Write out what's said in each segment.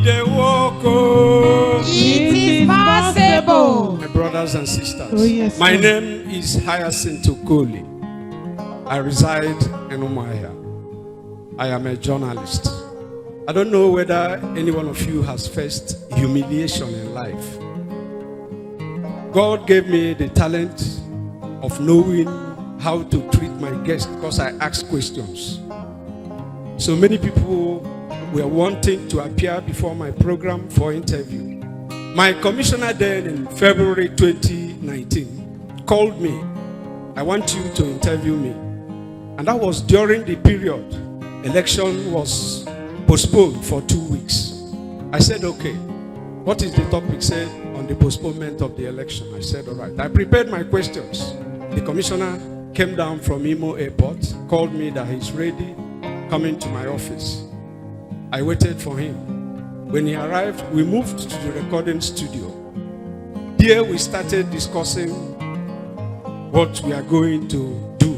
dey walk, oh. It is possible. My brothers and sisters, Oh, yes, my sir. name is Hyacinth Okoli. I reside in Umuahia. I am a journalist. I don't know whether any one of you has faced humiliation in life. God gave me the talent of knowing how to treat my guests because I ask questions. So many people were wanting to appear before my program for interview. My commissioner then in February 2019 called me. I want you to interview me. And that was during the period election was postponed for 2 weeks. I said, okay, what is the topic? Said on the postponement of the election. I said, all right. I prepared my questions. The commissioner came down from Imo Airport, called me that he's ready, coming to my office. I waited for him. When he arrived, we moved to the recording studio. Here we started discussing what we are going to do.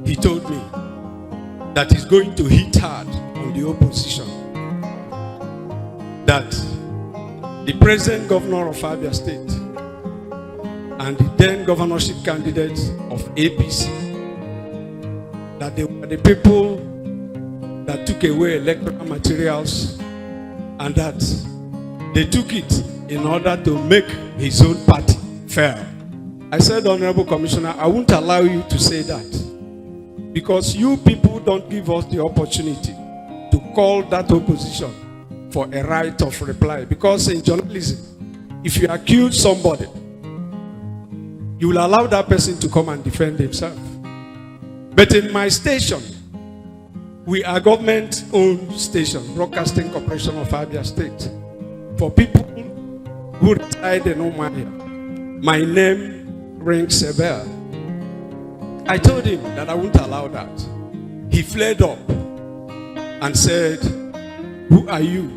He told me that he's going to hit hard on the opposition. That the present governor of Abia State and the then governorship candidate of APC, that they were the people that took away electoral materials and that they took it in order to make his own party fair. I said, Honorable Commissioner, I won't allow you to say that because you people don't give us the opportunity to call that opposition for a right of reply. Because in journalism, if you accuse somebody, you will allow that person to come and defend himself. But in my station, we are government-owned station, Broadcasting Corporation of Abia State. For people who reside in Umuahia, my name rings a bell. I told him that I wouldn't allow that. He flared up and said, who are you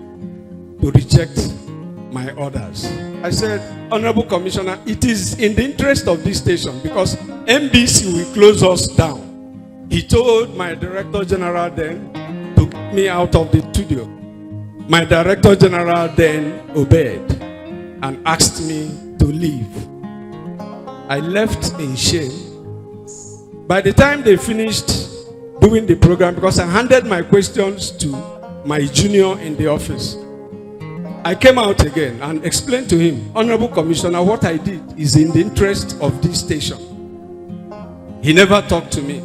to reject my orders? I said, Honorable Commissioner, it is in the interest of this station because NBC will close us down. He told my Director General then to get me out of the studio. My Director General then obeyed and asked me to leave. I left in shame. By the time they finished doing the program, because I handed my questions to my junior in the office, I came out again and explained to him, Honorable Commissioner, what I did is in the interest of this station. He never talked to me.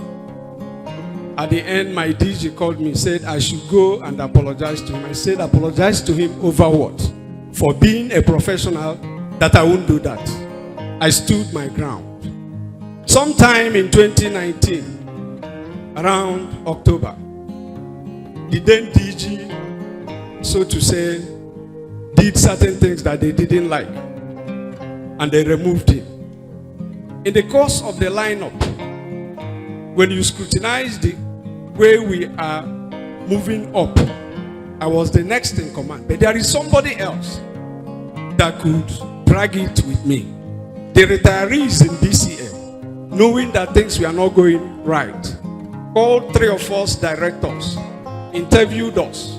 At the end, my DG called me, said I should go and apologize to him. I said, apologize to him over what? For being a professional, that I won't do that. I stood my ground. Sometime in 2019, around October, the then DG, so to say, did certain things that they didn't like, and they removed him. In the course of the lineup, when you scrutinize the way we are moving up, I was the next in command. But there is somebody else that could drag it with me. The retirees in DCM, knowing that things were not going right, called 3 of us directors, interviewed us.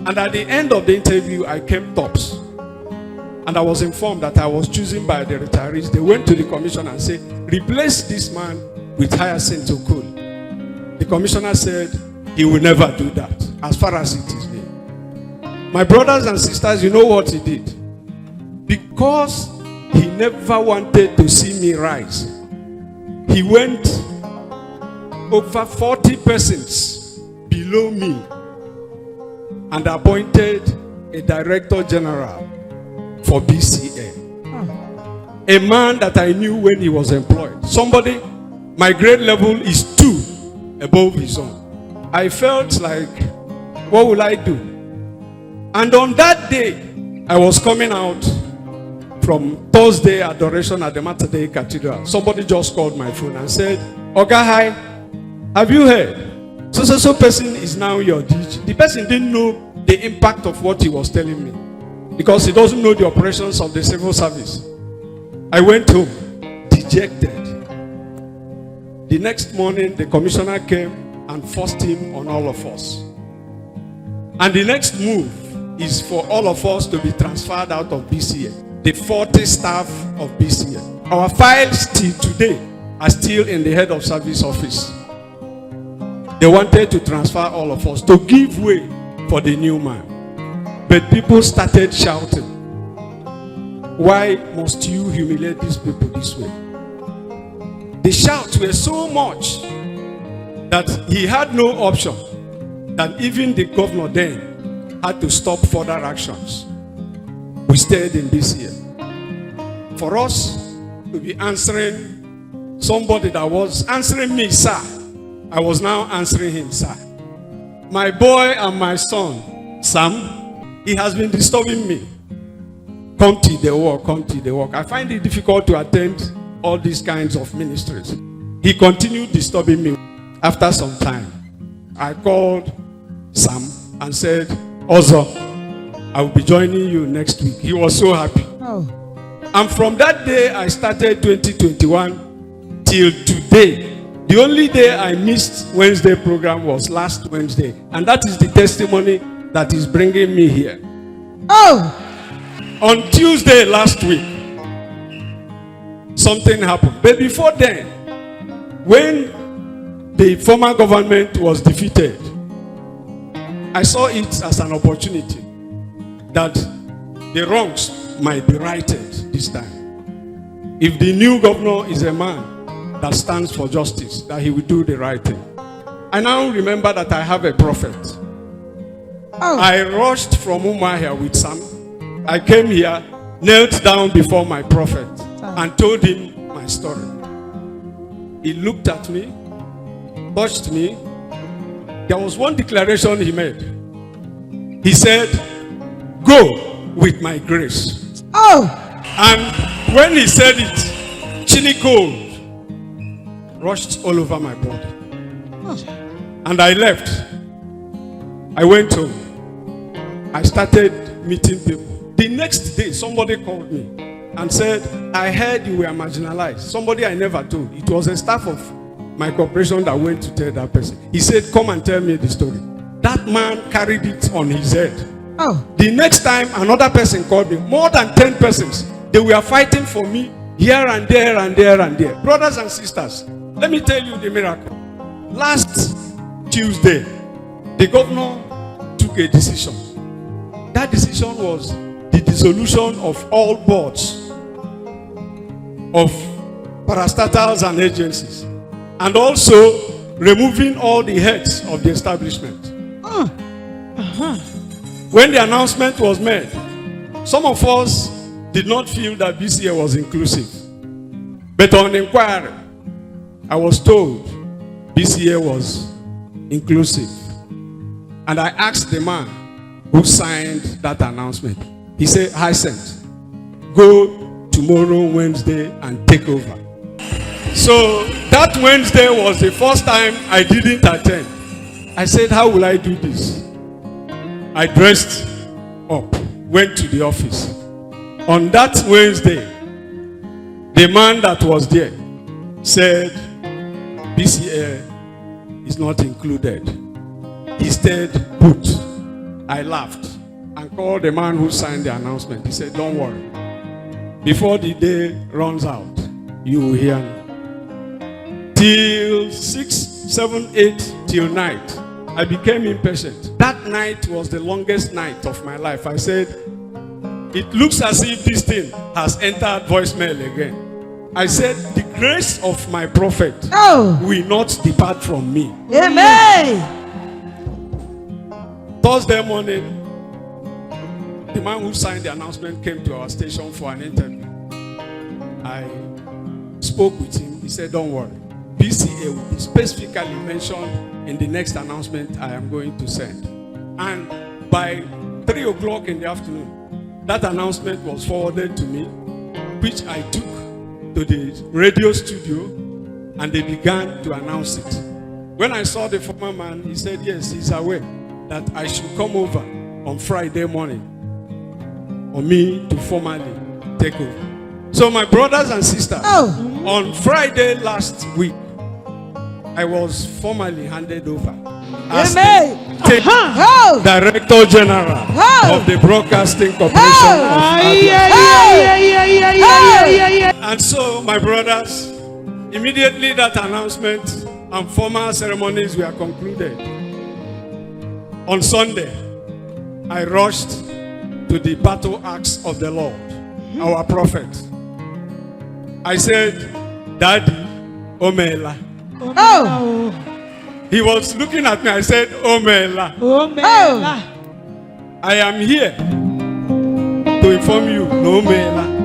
And at the end of the interview, I came tops. And I was informed that I was chosen by the retirees. They went to the commission and said, replace this man with Hyacinth Okoli. The commissioner said he will never do that as far as it is me. My brothers and sisters, you know what he did? Because he never wanted to see me rise, he went over 40 persons below me and appointed a director general for BCA. A man that I knew when he was employed. Somebody, my grade level is 2 above his own. I felt like, what will I do? And on that day, I was coming out from Thursday adoration at the Mater Dei Cathedral. Somebody just called my phone and said, Oga, hi, have you heard? So person is now your DG. The person didn't know the impact of what he was telling me because he doesn't know the operations of the civil service. I went home dejected. The next morning, the commissioner came and forced him on all of us. And the next move is for all of us to be transferred out of BCA. The 40 staff of BCA. Our files till today are still in the head of service office. They wanted to transfer all of us to give way for the new man. But people started shouting, why must you humiliate these people this way? The shouts were so much that he had no option, that even the governor then had to stop further actions. We stayed in BCA. For us to be answering somebody that was answering me, sir, I was now answering him, sir. My boy and my son, Sam, he has been disturbing me. Come to the work, come to the work. I find it difficult to attend all these kinds of ministries. He continued disturbing me. After some time, I called Sam and said, Ozo, I will be joining you next week. He was so happy. Oh. And from that day, I started 2021 till today. The only day I missed Wednesday program was last Wednesday. And that is the testimony that is bringing me here. Oh! On Tuesday last week, something happened. But before then, when the former government was defeated, I saw it as an opportunity that the wrongs might be righted this time. If the new governor is a man that stands for justice, that he will do the right thing. I now remember that I have a prophet. Oh. I rushed from Umuahia with Sam. I came here, knelt down before my prophet and told him my story. He looked at me, touched me. There was one declaration he made. He said, go with my grace. Oh! And when he said it, chilly cold rushed all over my body. Oh. And I left. I went home. I started meeting people. The next day, somebody called me and said, I heard you were marginalized. Somebody I never told. It was a staff of my corporation that went to tell that person. He said, come and tell me the story. That man carried it on his head. Oh. The next time, another person called me. More than 10 persons. They were fighting for me here and there and there and there. Brothers and sisters, let me tell you the miracle. Last Tuesday, the governor took a decision. That decision was the dissolution of all boards of parastatals and agencies, and also removing all the heads of the establishment. When the announcement was made, some of us did not feel that BCA was inclusive. But on inquiry, I was told BCA was inclusive. And I asked the man who signed that announcement. He said, Hyacinth, go tomorrow, Wednesday, and take over. So that Wednesday was the first time I didn't attend. I said, how will I do this? I dressed up, went to the office. On that Wednesday, the man that was there said, BCA is not included. He stayed put. I laughed and called the man who signed the announcement. He said, don't worry. Before the day runs out, you will hear me. Till 6, 7, 8, till night, I became impatient. That night was the longest night of my life. I said, it looks as if this thing has entered voicemail again. I said, the grace of my prophet will not depart from me. Amen. Thursday morning, the man who signed the announcement came to our station for an interview. I spoke with him. He said, don't worry. BCA will be specifically mentioned in the next announcement I am going to send. And by 3 o'clock in the afternoon, that announcement was forwarded to me, which I took to the radio studio, and they began to announce it. When I saw the former man, he said, yes, he's aware that I should come over on Friday morning for me to formally take over. So my brothers and sisters, on Friday last week, I was formally handed over as acting Oh. Director General Oh. of the Broadcasting Corporation of Abia. And so, my brothers, immediately that announcement and formal ceremonies were concluded. On Sunday, I rushed to the battle axe of the Lord, our prophet. I said, Daddy, Omela. Oh. He was looking at me. I said, Omela. Oh. I am here to inform you, no Omela.